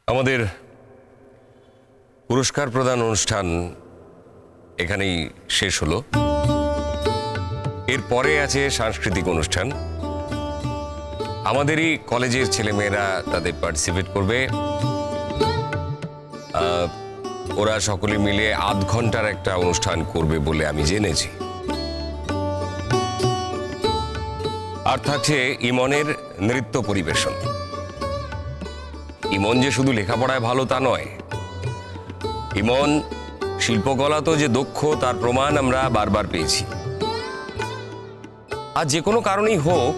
আমাদের পুরস্কার প্রদান অনুষ্ঠান এখানেই শেষ হলো। এরপরে আছে সাংস্কৃতিক অনুষ্ঠান। আমাদেরই কলেজের ছেলেমেয়েরা তাদের পার্টিসিপেট করবে। ওরা সকলে মিলে আধ ঘন্টার একটা অনুষ্ঠান করবে বলে আমি জেনেছি। আর থাকছে ইমনের নৃত্য পরিবেশন। ইমন যে শুধু লেখাপড়ায় ভালো তা নয়, ইমন শিল্পকলা তো যে দক্ষ তার প্রমাণ আমরা বারবার পেয়েছি। আর যে কোনো কারণেই হোক,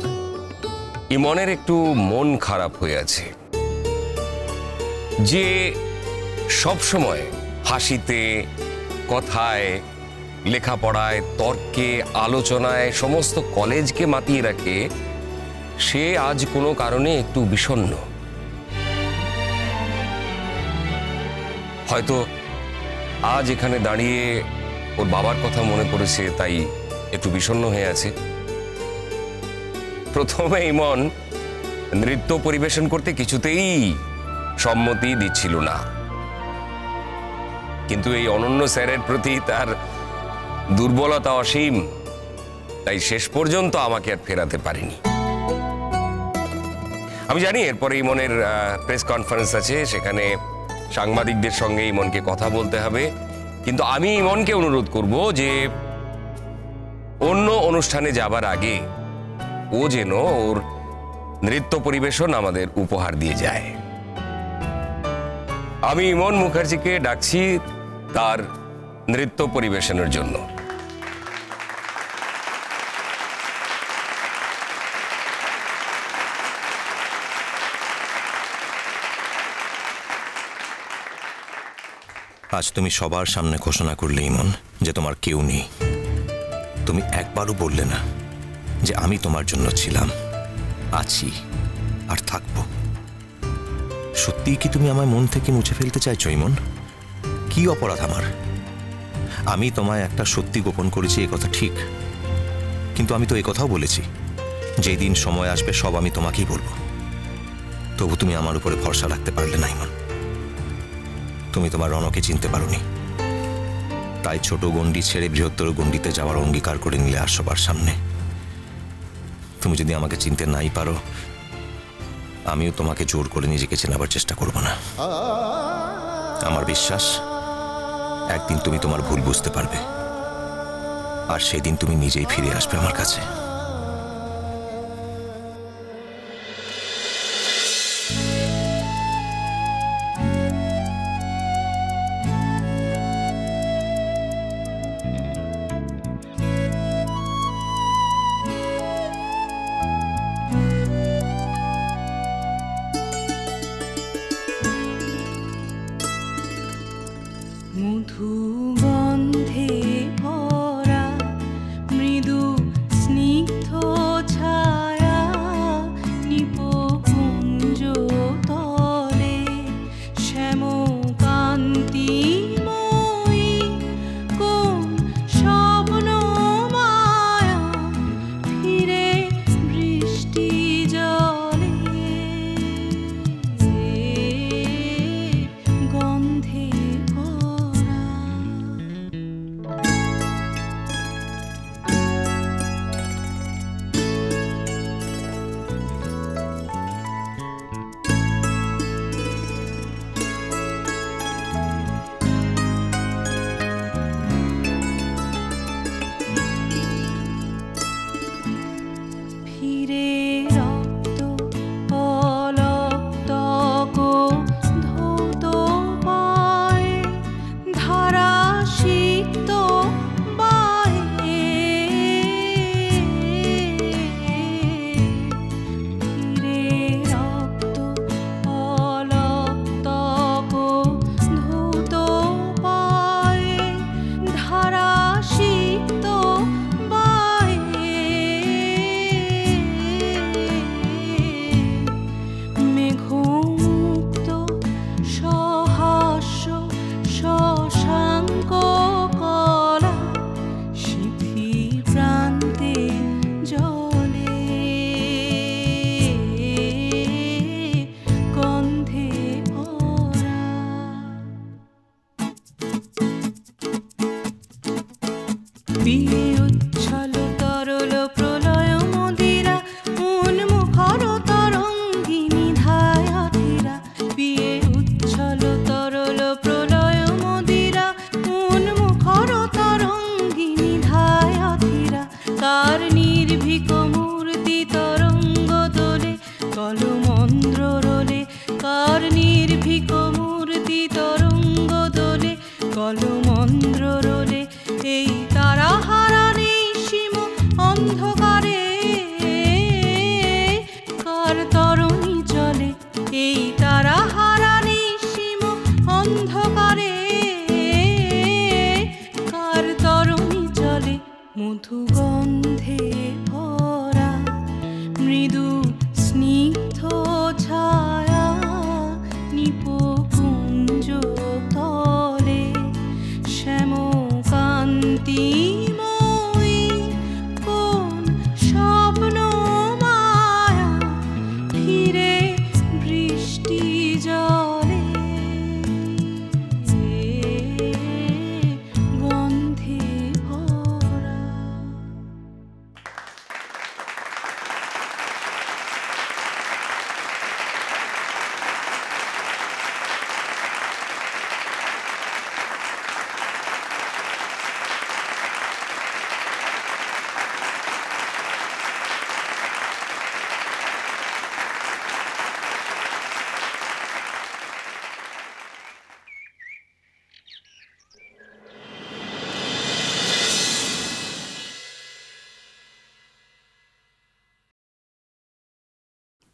ইমনের একটু মন খারাপ হয়ে আছে। যে সব সময় হাসিতে, কথায়, লেখাপড়ায়, তর্কে, আলোচনায় সমস্ত কলেজকে মাতিয়ে রাখে, সে আজ কোনো কারণে একটু বিষণ্ণ। হয়তো আজ এখানে দাঁড়িয়ে ওর বাবার কথা মনে পড়েছে, তাই একটু বিষণ্ণ হয়ে আছে। প্রথমে ইমন নৃত্য পরিবেশন করতে কিছুতেই সম্মতি দিচ্ছিল না, কিন্তু এই অনন্য স্যারের প্রতি তার দুর্বলতা অসীম, তাই শেষ পর্যন্ত আমাকে আর ফেরাতে পারেনি। আমি জানি এরপরে ইমনের প্রেস কনফারেন্স আছে, সেখানে সাংবাদিকদের সঙ্গে ইমনকে কথা বলতে হবে, কিন্তু আমি ইমনকে অনুরোধ করব যে অন্য অনুষ্ঠানে যাবার আগে ও যেন ওর নৃত্য পরিবেশন আমাদের উপহার দিয়ে যায়। আমি ইমন মুখার্জিকে ডাকছি তার নৃত্য পরিবেশনের জন্য। আজ তুমি সবার সামনে ঘোষণা করলে ইমন যে তোমার কেউ নেই। তুমি একবারও বললে না যে আমি তোমার জন্য ছিলাম, আছি আর থাকবো। সত্যিই কি তুমি আমার মন থেকে মুছে ফেলতে চাইছো ইমন? কি অপরাধ আমার? আমি তোমায় একটা সত্যি গোপন করেছি, এ কথা ঠিক, কিন্তু আমি তো এ কথাও বলেছি যেই দিন সময় আসবে সব আমি তোমাকেই বলবো। তবু তুমি আমার উপরে ভরসা রাখতে পারলে না ইমন। তুমি তোমার রণকে চিনতে পারোনি, তাই ছোট গণ্ডি ছেড়ে বৃহত্তর গণ্ডিতে যাওয়ার অঙ্গীকার করে নিলে আর সবার সামনে। তুমি যদি আমাকে চিনতে নাই পারো, আমিও তোমাকে জোর করে নিজেকে চেনাবার চেষ্টা করব না। আমার বিশ্বাস একদিন তুমি তোমার ভুল বুঝতে পারবে, আর সেদিন তুমি নিজেই ফিরে আসবে আমার কাছে। মধুগন্ধে ভরা মৃদু স্নিগ্ধ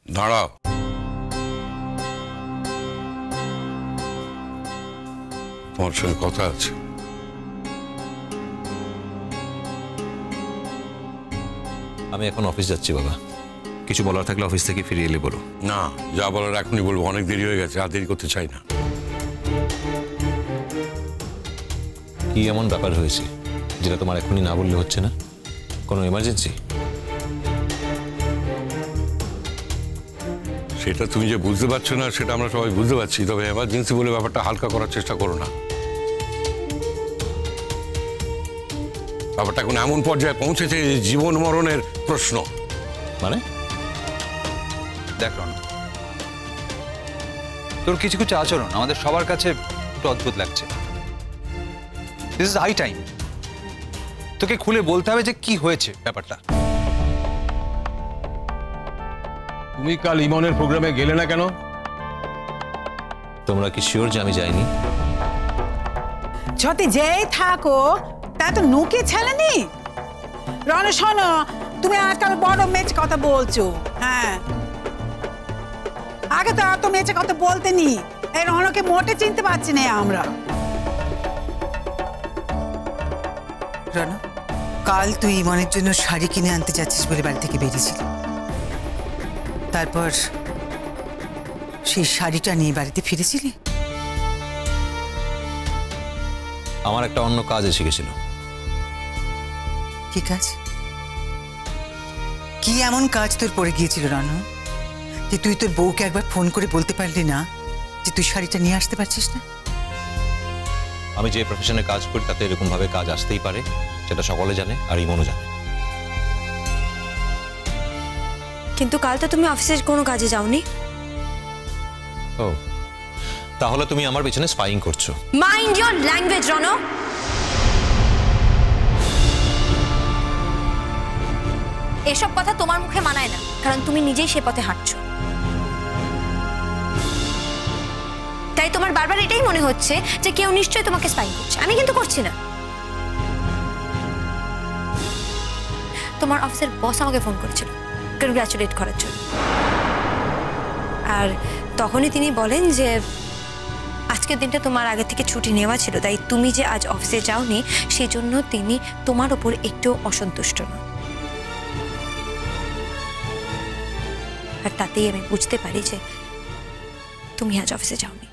দাঁড়াও, তোমার সঙ্গে কথা আছে। আমি এখন অফিস যাচ্ছি বাবা, কিছু বলার থাকলে অফিস থেকে ফিরে এলে বলো। না, যা বলার এখনই বলবো, অনেক দেরি হয়ে গেছে, আর দেরি করতে চাই না। কি এমন ব্যাপার হয়েছে যেটা তোমার এখনই না বললে হচ্ছে না? কোনো এমার্জেন্সি? সেটা তুমি যে বুঝতে পারছো না সেটা আমরা সবাই বুঝতে পারছি, তবে এমার্জেন্সি বলে ব্যাপারটা হালকা করার চেষ্টা করো না। ব্যাপারটা এখন এমন পর্যায়ে পৌঁছেছে যে জীবন মরণের প্রশ্ন। মানে? দেখ রনক, তোর কিছু কিছু আচরণ আমাদের সবার কাছে একটু অদ্ভুত লাগছে। দিস ইজ হাই টাইম তোকে খুলে বলতে হবে যে কি হয়েছে ব্যাপারটা। তুমি কাল ইমনের প্রোগ্রামে গেলে না কেন? তোমরা কি শিওর যে আমি যাইনি? যদি যেই থাকো তা তো নুকে ছেলেনি। রণ শোনো, তুমি আজকাল বড় মেচ কথা বলছো। হ্যাঁ, আগে তো এত মেচে কথা বলতে নি। এই রণকে মোটে চিনতে পারছি না আমরা। রণ, কাল তুই ইমনের জন্য শাড়ি কিনে আনতে যাচ্ছিস বলে বাড়ি থেকে বেরিয়েছিলি, তারপর সেই শাড়িটা নিয়ে বাড়িতে ফিরেছিলি? আমার একটা অন্য কাজ এসে গেছিল। কি কাজ? কি এমন কাজ তোর পড়ে গিয়েছিল রণ যে তুই তোর বউকে একবার ফোন করে বলতে পারলি না যে তুই শাড়িটা নিয়ে আসতে পারছিস না? আমি যে প্রফেশনে কাজ করি তাতে এরকম ভাবে কাজ আসতেই পারে, সেটা সকলে জানে, আর ইমনও জানে। কিন্তু কাল তো তুমি অফিসের কোনো কাজে যাওনি। ও, তাহলে তুমি আমার পেছনে স্পাইং করছো। Mind your language Rono. এসব কথা তোমার মুখে মানায় না, কারণ তুমি নিজেই সে পথে হাঁটছো। তাই তোমার বারবার এটাই মনে হচ্ছে যে কেউ নিশ্চয়ই তোমাকে স্পাইং করছে। আমি কিন্তু করছি না। তোমার অফিসের বস আমাকে ফোন করেছিল কনগ্রাচুলেট করার জন্য, আর তখনই তিনি বলেন যে আজকের দিনটা তোমার আগে থেকে ছুটি নেওয়া ছিল, তাই তুমি যে আজ অফিসে যাওনি সেই জন্য তিনি তোমার ওপর একটু অসন্তুষ্ট নন। আর তাতেই আমি বুঝতে পারি যে তুমি আজ অফিসে যাওনি।